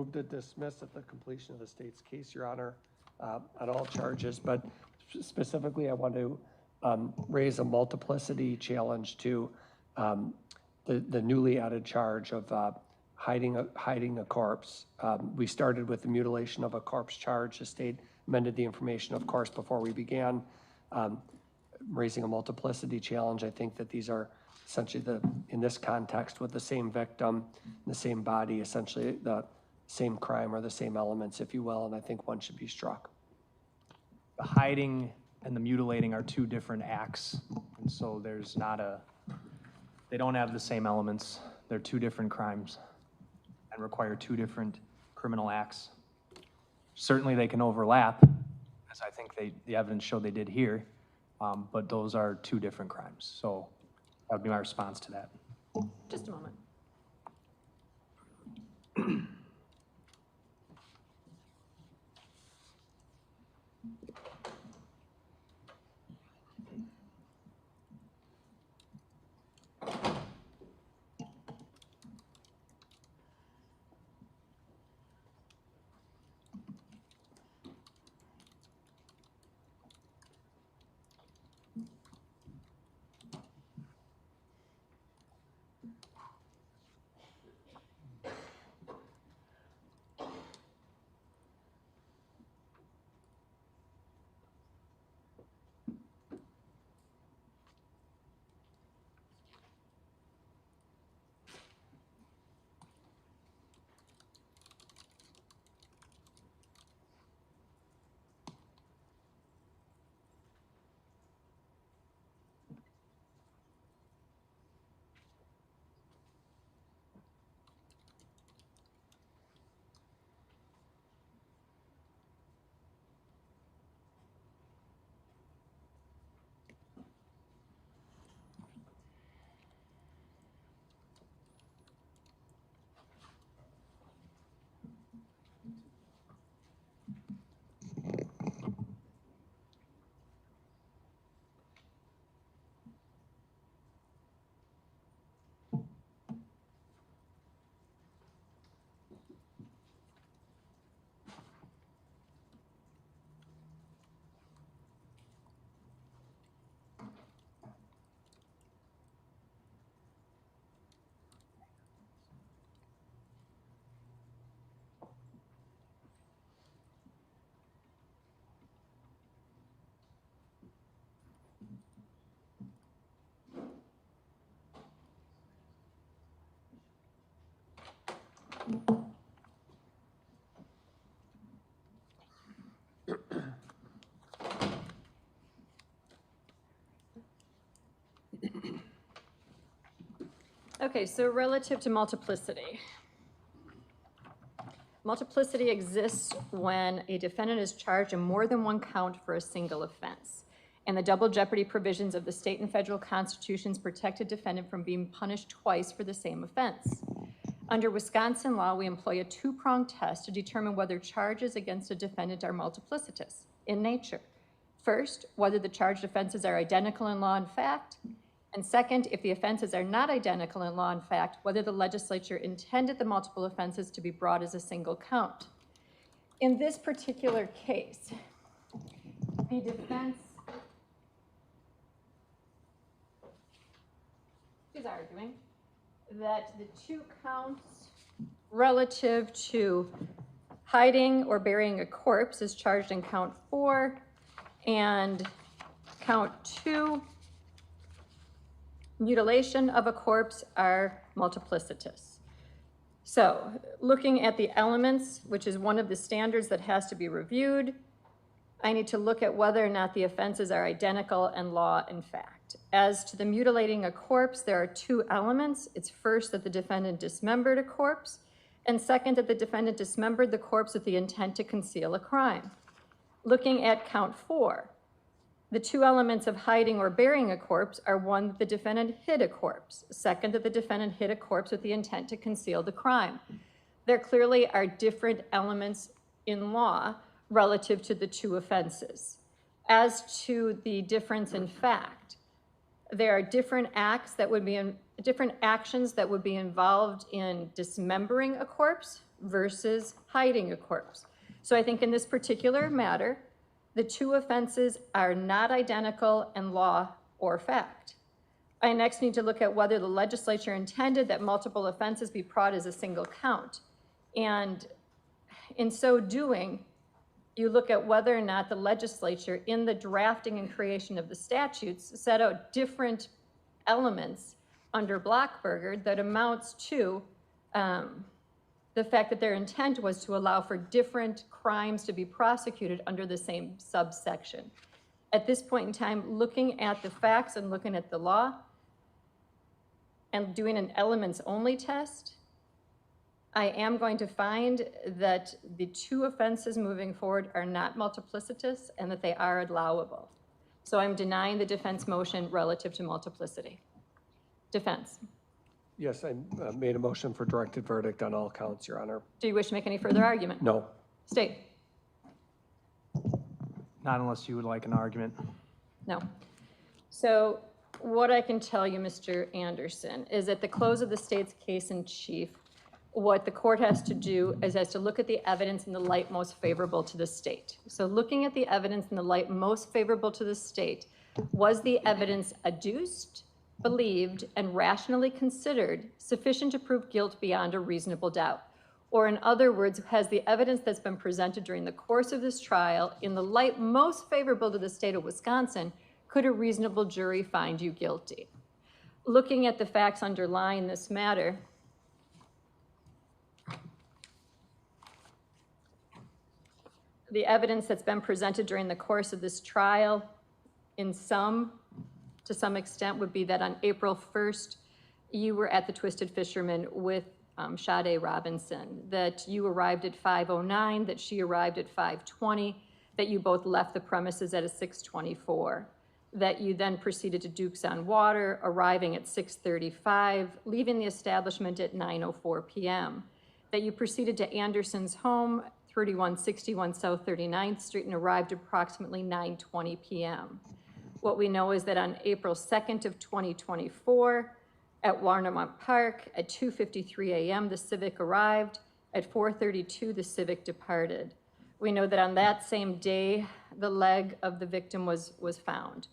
Move to dismiss at the completion of the state's case, Your Honor, on all charges, but specifically I want to raise a multiplicity challenge to the newly added charge of hiding a corpse. We started with the mutilation of a corpse charge. The state amended the information, of course, before we began raising a multiplicity challenge. I think that these are essentially in this context with the same victim, the same body, essentially the same crime or the same elements, if you will, and I think one should be struck. The hiding and the mutilating are two different acts, and so there's not they don't have the same elements. They're two different crimes and require two different criminal acts. Certainly they can overlap, as I think the evidence showed they did here, but those are two different crimes. So that would be my response to that. Just a moment. Okay, so relative to multiplicity. Multiplicity exists when a defendant is charged in more than one count for a single offense. And the double jeopardy provisions of the state and federal constitutions protect a defendant from being punished twice for the same offense. Under Wisconsin law, we employ a two-pronged test to determine whether charges against a defendant are multiplicitous in nature. First, whether the charged offenses are identical in law and fact, and second, if the offenses are not identical in law and fact, whether the legislature intended the multiple offenses to be brought as a single count. In this particular case, the defense is arguing that the two counts relative to hiding or burying a corpse is charged in count 4, and count 2, mutilation of a corpse, are multiplicitous. So looking at the elements, which is one of the standards that has to be reviewed, I need to look at whether or not the offenses are identical in law and fact. As to the mutilating a corpse, there are two elements. It's first that the defendant dismembered a corpse, and second that the defendant dismembered the corpse with the intent to conceal a crime. Looking at count 4, the two elements of hiding or burying a corpse are one, that the defendant hid a corpse. Second, that the defendant hid a corpse with the intent to conceal the crime. There clearly are different elements in law relative to the two offenses. As to the difference in fact, there are different acts that would be different actions that would be involved in dismembering a corpse versus hiding a corpse. So I think in this particular matter, the two offenses are not identical in law or fact. I next need to look at whether the legislature intended that multiple offenses be brought as a single count. And in so doing, you look at whether or not the legislature, in the drafting and creation of the statutes, set out different elements under Blockburger that amounts to the fact that their intent was to allow for different crimes to be prosecuted under the same subsection. At this point in time, looking at the facts and looking at the law and doing an elements-only test, I am going to find that the two offenses moving forward are not multiplicitous and that they are allowable. So I'm denying the defense motion relative to multiplicity. Defense. Yes, I made a motion for directed verdict on all counts, Your Honor. Do you wish to make any further argument? No. State. Not unless you would like an argument. No. So what I can tell you, Mr. Anderson, is at the close of the state's case in chief, what the court has to do is has to look at the evidence in the light most favorable to the state. So looking at the evidence in the light most favorable to the state, was the evidence adduced, believed, and rationally considered sufficient to prove guilt beyond a reasonable doubt? Or in other words, has the evidence that's been presented during the course of this trial, in the light most favorable to the state of Wisconsin, could a reasonable jury find you guilty? Looking at the facts underlying this matter, the evidence that's been presented during the course of this trial, to some extent, would be that on April 1st, you were at the Twisted Fisherman with Sade Robinson, that you arrived at 5:09, that she arrived at 5:20, that you both left the premises at a 6:24, that you then proceeded to Duke's on Water, arriving at 6:35, leaving the establishment at 9:04 p.m., that you proceeded to Anderson's home, 3161 South 39th Street, and arrived approximately 9:20 p.m. What we know is that on April 2nd of 2024, at Warnemont Park, at 2:53 a.m., the Civic arrived. At 4:32, the Civic departed. We know that on that same day, the leg of the victim was found.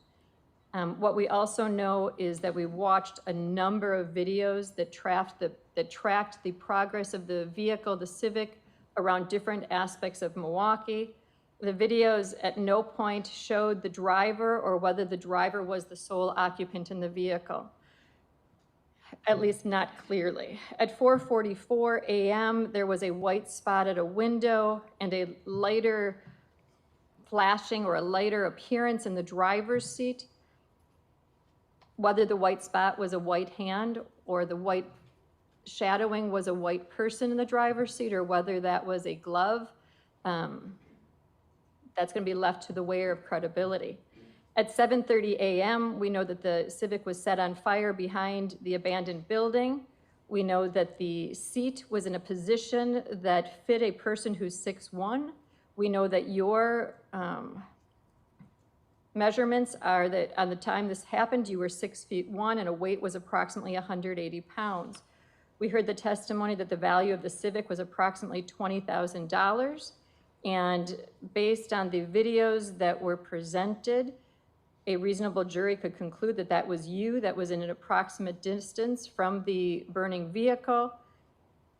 What we also know is that we watched a number of videos that tracked the progress of the vehicle, the Civic, around different aspects of Milwaukee. The videos at no point showed the driver or whether the driver was the sole occupant in the vehicle, at least not clearly. At 4:44 a.m., there was a white spot at a window and a lighter flashing or a lighter appearance in the driver's seat. Whether the white spot was a white hand or the white shadowing was a white person in the driver's seat, or whether that was a glove, that's going to be left to the weigher of credibility. At 7:30 a.m., we know that the Civic was set on fire behind the abandoned building. We know that the seat was in a position that fit a person who's 6'1". We know that your measurements are that on the time this happened, you were 6'1" and a weight was approximately 180 pounds. We heard the testimony that the value of the Civic was approximately $20,000. And based on the videos that were presented, a reasonable jury could conclude that that was you, that was in an approximate distance from the burning vehicle,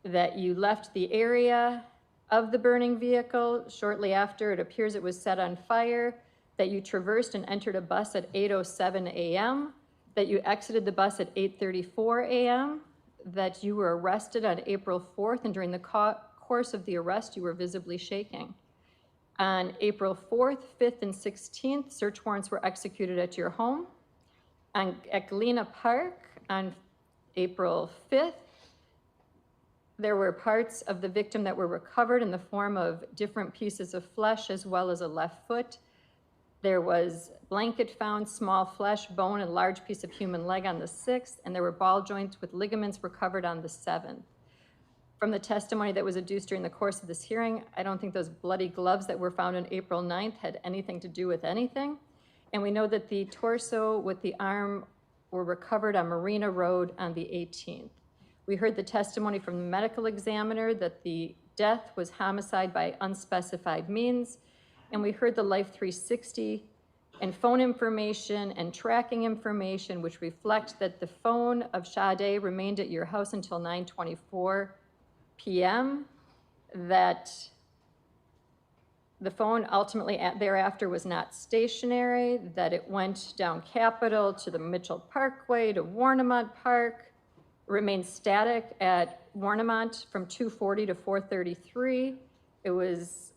that you left the area of the burning vehicle shortly after it appears it was set on fire, that you traversed and entered a bus at 8:07 a.m., that you exited the bus at 8:34 a.m., that you were arrested on April 4th, and during the course of the arrest, you were visibly shaking. On April 4th, 5th, and 16th, search warrants were executed at your home. At Galena Park, on April 5th, there were parts of the victim that were recovered in the form of different pieces of flesh as well as a left foot. There was blanket found, small flesh, bone, and large piece of human leg on the 6th, and there were ball joints with ligaments recovered on the 7th. From the testimony that was adduced during the course of this hearing, I don't think those bloody gloves that were found on April 9th had anything to do with anything. And we know that the torso with the arm were recovered on Marina Road on the 18th. We heard the testimony from the medical examiner that the death was homicide by unspecified means, and we heard the Life 360 and phone information and tracking information, which reflect that the phone of Sade remained at your house until 9:24 p.m., that the phone ultimately thereafter was not stationary, that it went down Capitol to the Mitchell Parkway to Warnemont Park, remained static at Warnemont from 2:40 to 4:33. It was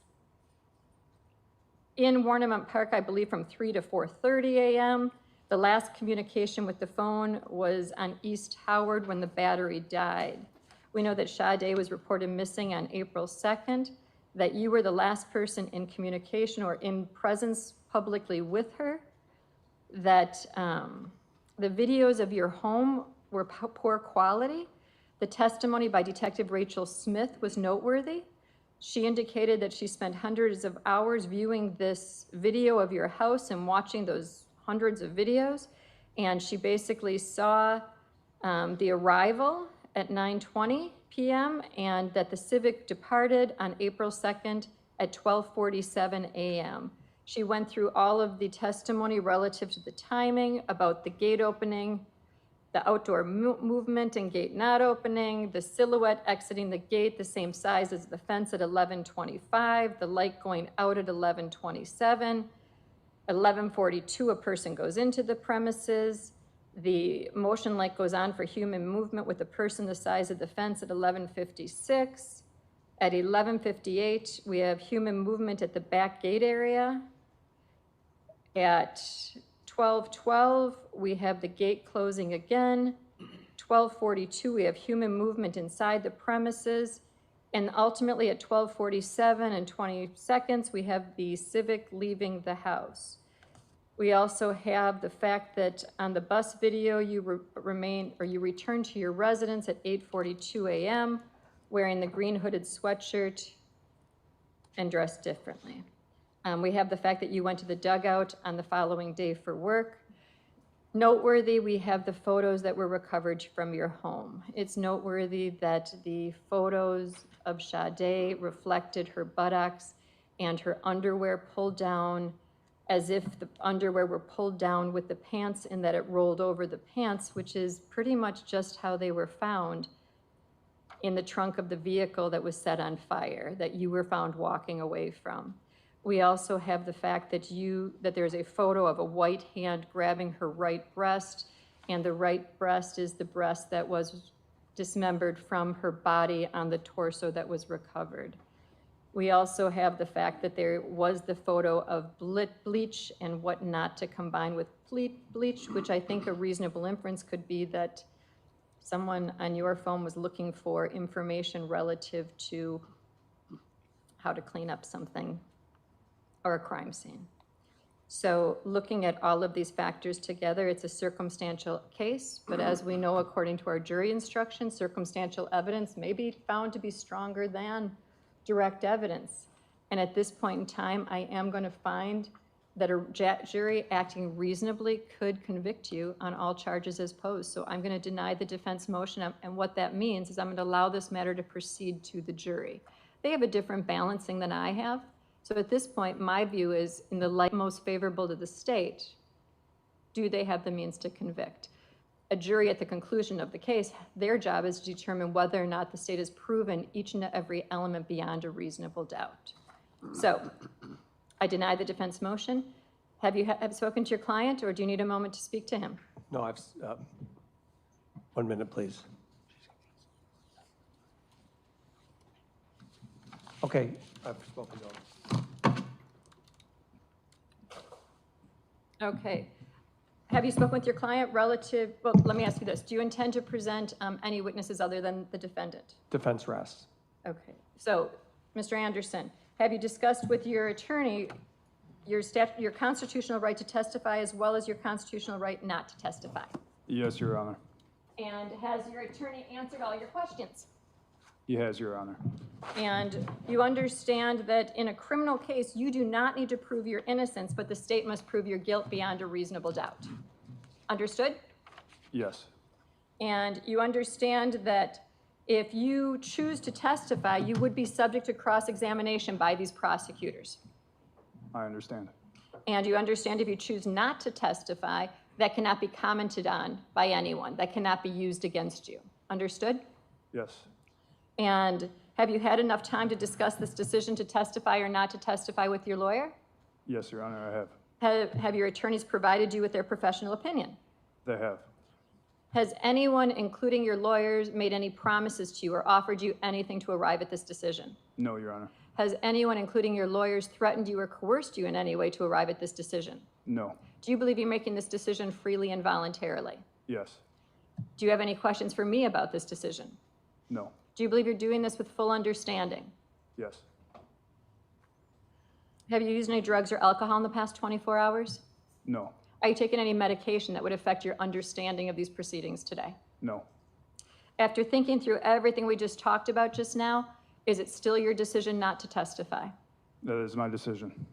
in Warnemont Park, I believe, from 3 to 4:30 a.m. The last communication with the phone was on East Howard when the battery died. We know that Sade was reported missing on April 2nd, that you were the last person in communication or in presence publicly with her, that the videos of your home were poor quality. The testimony by Detective Rachel Smith was noteworthy. She indicated that she spent hundreds of hours viewing this video of your house and watching those hundreds of videos, and she basically saw the arrival at 9:20 p.m. and that the Civic departed on April 2nd at 12:47 a.m. She went through all of the testimony relative to the timing about the gate opening, the outdoor movement and gate not opening, the silhouette exiting the gate the same size as the fence at 11:25, the light going out at 11:27, 11:42 a person goes into the premises, the motion light goes on for human movement with a person the size of the fence at 11:56. At 11:58, we have human movement at the back gate area. At 12:12, we have the gate closing again. 12:42, we have human movement inside the premises. And ultimately at 12:47 and 20 seconds, we have the Civic leaving the house. We also have the fact that on the bus video, you returned to your residence at 8:42 a.m. wearing the green hooded sweatshirt and dressed differently. We have the fact that you went to the dugout on the following day for work. Noteworthy, we have the photos that were recovered from your home. It's noteworthy that the photos of Sade reflected her buttocks and her underwear pulled down as if the underwear were pulled down with the pants and that it rolled over the pants, which is pretty much just how they were found in the trunk of the vehicle that was set on fire, that you were found walking away from. We also have the fact that there's a photo of a white hand grabbing her right breast, and the right breast is the breast that was dismembered from her body on the torso that was recovered. We also have the fact that there was the photo of bleach and what not to combine with bleach, which I think a reasonable inference could be that someone on your phone was looking for information relative to how to clean up something or a crime scene. So looking at all of these factors together, it's a circumstantial case, but as we know, according to our jury instructions, circumstantial evidence may be found to be stronger than direct evidence. And at this point in time, I am going to find that a jury acting reasonably could convict you on all charges as posed. So I'm going to deny the defense motion, and what that means is I'm going to allow this matter to proceed to the jury. They have a different balancing than I have. So at this point, my view is, in the light most favorable to the state, do they have the means to convict? A jury at the conclusion of the case, their job is to determine whether or not the state has proven each and every element beyond a reasonable doubt. So I deny the defense motion. Have you spoken to your client, or do you need a moment to speak to him? No, 1 minute, please. Okay, I've spoken to him. Okay. Have you spoken with your client relative, well, let me ask you this. Do you intend to present any witnesses other than the defendant? Defense rests. Okay. So, Mr. Anderson, have you discussed with your attorney your constitutional right to testify as well as your constitutional right not to testify? Yes, Your Honor. And has your attorney answered all your questions? He has, Your Honor. And you understand that in a criminal case, you do not need to prove your innocence, but the state must prove your guilt beyond a reasonable doubt. Understood? Yes. And you understand that if you choose to testify, you would be subject to cross-examination by these prosecutors. I understand. And you understand if you choose not to testify, that cannot be commented on by anyone. That cannot be used against you. Understood? Yes. And have you had enough time to discuss this decision to testify or not to testify with your lawyer? Yes, Your Honor, I have. Have your attorneys provided you with their professional opinion? They have. Has anyone, including your lawyers, made any promises to you or offered you anything to arrive at this decision? No, Your Honor. Has anyone, including your lawyers, threatened you or coerced you in any way to arrive at this decision? No. Do you believe you're making this decision freely and voluntarily? Yes. Do you have any questions for me about this decision? No. Do you believe you're doing this with full understanding? Yes. Have you used any drugs or alcohol in the past 24 hours? No. Are you taking any medication that would affect your understanding of these proceedings today? No. After thinking through everything we just talked about just now, is it still your decision not to testify? That is my decision.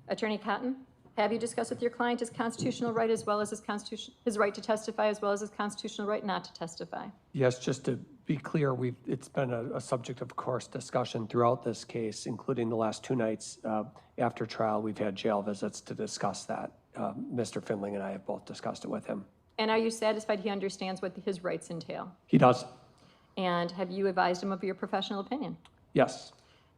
Attorney Cotton, have you discussed with your client his constitutional right as well as his right to testify as well as his constitutional right not to testify? Yes, just to be clear, it's been a subject of course discussion throughout this case, including the last 2 nights after trial. We've had jail visits to discuss that. Mr. Findling and I have both discussed it with him. And are you satisfied he understands what his rights entail? He does. And have you advised him of your professional opinion? Yes.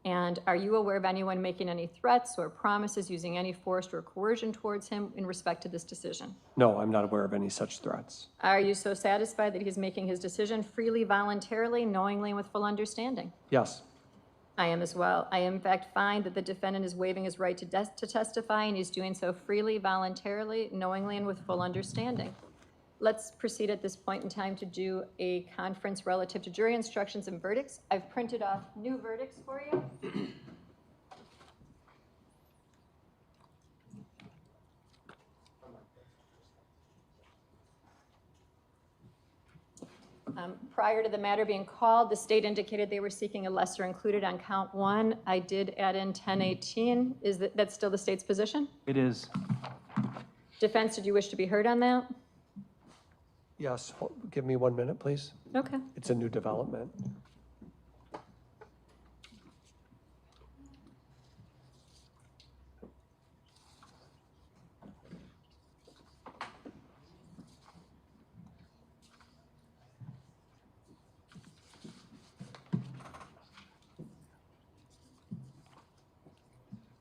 And are you aware of anyone making any threats or promises, using any force or coercion towards him in respect to this decision? No, I'm not aware of any such threats. Are you so satisfied that he's making his decision freely, voluntarily, knowingly, and with full understanding? Yes. I am as well. I in fact find that the defendant is waiving his right to testify, and he's doing so freely, voluntarily, knowingly, and with full understanding. Let's proceed at this point in time to do a conference relative to jury instructions and verdicts. I've printed off new verdicts for you. Prior to the matter being called, the state indicated they were seeking a lesser included on count 1. I did add in 1018. Is that still the state's position? It is. Defense, did you wish to be heard on that? Yes. Give me 1 minute, please. Okay. It's a new development.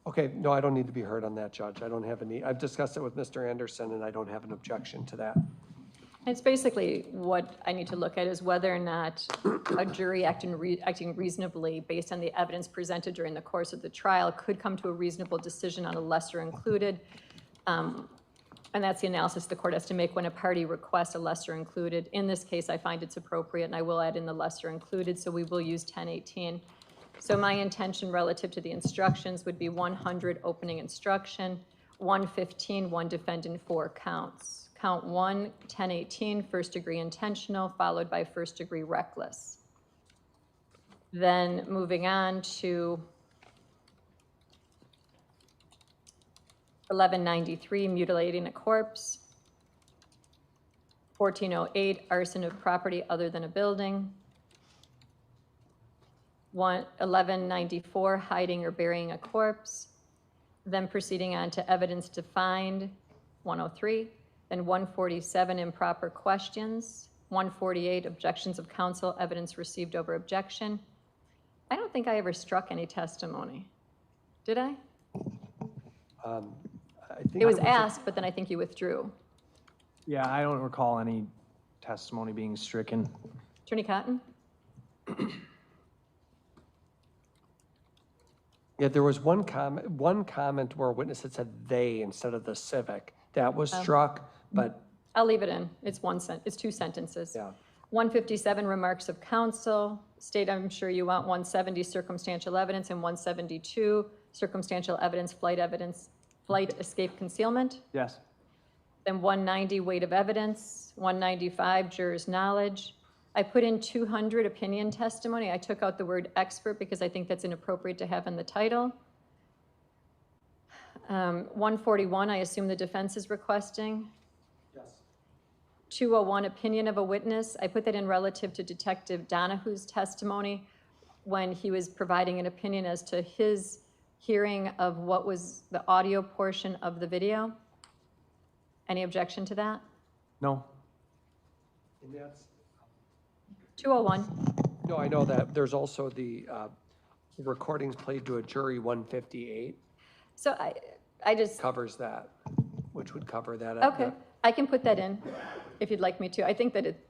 Okay, no, I don't need to be heard on that, Judge. I don't have any, I've discussed it with Mr. Anderson, and I don't have an objection to that. It's basically what I need to look at is whether or not a jury acting reasonably based on the evidence presented during the course of the trial could come to a reasonable decision on a lesser included. And that's the analysis the court has to make when a party requests a lesser included. In this case, I find it's appropriate, and I will add in the lesser included, so we will use 1018. So my intention relative to the instructions would be 100 opening instruction, 115, 1 defendant, 4 counts. Count 1, 1018, first degree intentional, followed by first degree reckless. Then moving on to 1193, mutilating a corpse. 1408, arson of property other than a building. 1194, hiding or burying a corpse. Then proceeding on to evidence defined, 103. Then 147, improper questions. 148, objections of counsel, evidence received over objection. I don't think I ever struck any testimony. Did I? I think It was asked, but then I think you withdrew. Yeah, I don't recall any testimony being stricken. Attorney Cotton? Yeah, there was one comment where a witness had said "they" instead of the civic. That was struck, but I'll leave it in. It's it's 2 sentences. yeah. 157, remarks of counsel. State, I'm sure you want 170, circumstantial evidence, and 172, circumstantial evidence, flight, escape, concealment. Yes. Then 190, weight of evidence. 195, jurors' knowledge. I put in 200, opinion testimony. I took out the word expert because I think that's inappropriate to have in the title. 141, I assume the defense is requesting. Yes. 201, opinion of a witness. I put that in relative to Detective Donahue's testimony when he was providing an opinion as to his hearing of what was the audio portion of the video. Any objection to that? No? And that's, 201. no, I know that. There's also the recordings played to a jury 158 So I just, covers that, which would cover that. okay, I can put that in if you'd like me to. I think that it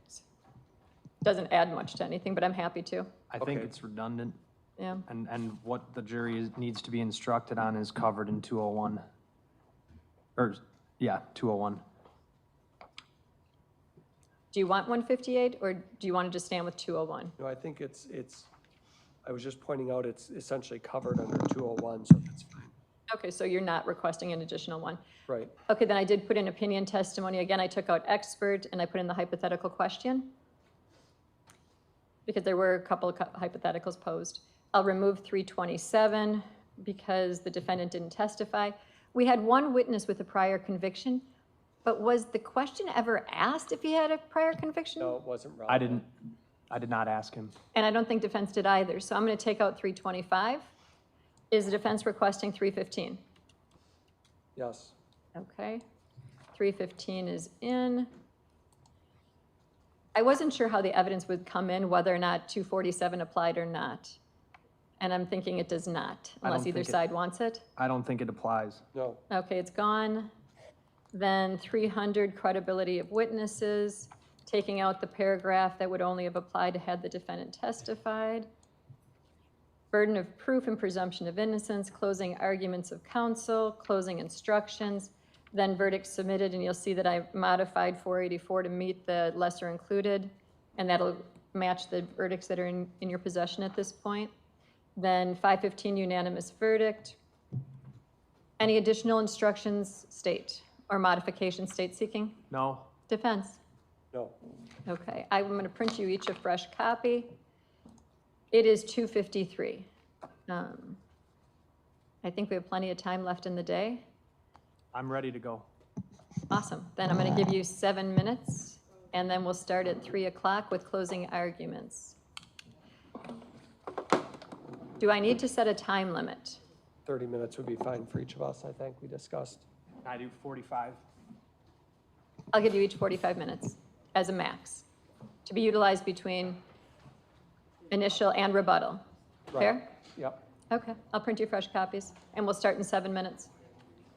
doesn't add much to anything, but I'm happy to. I think Okay. it's redundant, Yeah. and what the jury needs to be instructed on is covered in 201. Or, yeah, 201. Do you want 158 or do you want to just stand with 201? No, I think it's, I was just pointing out it's essentially covered under 201, so that's fine. Okay, so you're not requesting an additional one. Right. Okay, then I did put in opinion testimony. Again, I took out expert and I put in the hypothetical question because there were a couple of hypotheticals posed. I'll remove 327 because the defendant didn't testify. We had one witness with a prior conviction, but was the question ever asked if he had a prior conviction? No, it wasn't relevant. I did not ask him. And I don't think defense did either. So I'm going to take out 325. Is the defense requesting 315? Yes. Okay, 315 is in. I wasn't sure how the evidence would come in, whether or not 247 applied or not. And I'm thinking it does not, I don't unless either think it- side wants it. I don't think it applies. No. Okay, it's gone. Then 300, credibility of witnesses, taking out the paragraph that would only have applied had the defendant testified. Burden of proof and presumption of innocence, closing arguments of counsel, closing instructions, then verdict submitted, and you'll see that I modified 484 to meet the lesser included, and that'll match the verdicts that are in your possession at this point. Then 515, unanimous verdict. Any additional instructions, state, or modification, state seeking? No? Defense? No. Okay, I'm going to print you each a fresh copy. It is 2:53. I think we have plenty of time left in the day. I'm ready to go. Awesome. Then I'm going to give you 7 minutes, and then we'll start at 3 o'clock with closing arguments. Do I need to set a time limit? 30 minutes would be fine for each of us, I think we discussed. I do 45. I'll give you each 45 minutes as a max, to be utilized between initial and rebuttal. Right. Fair? Yep. Okay, I'll print you fresh copies, and we'll start in 7 minutes.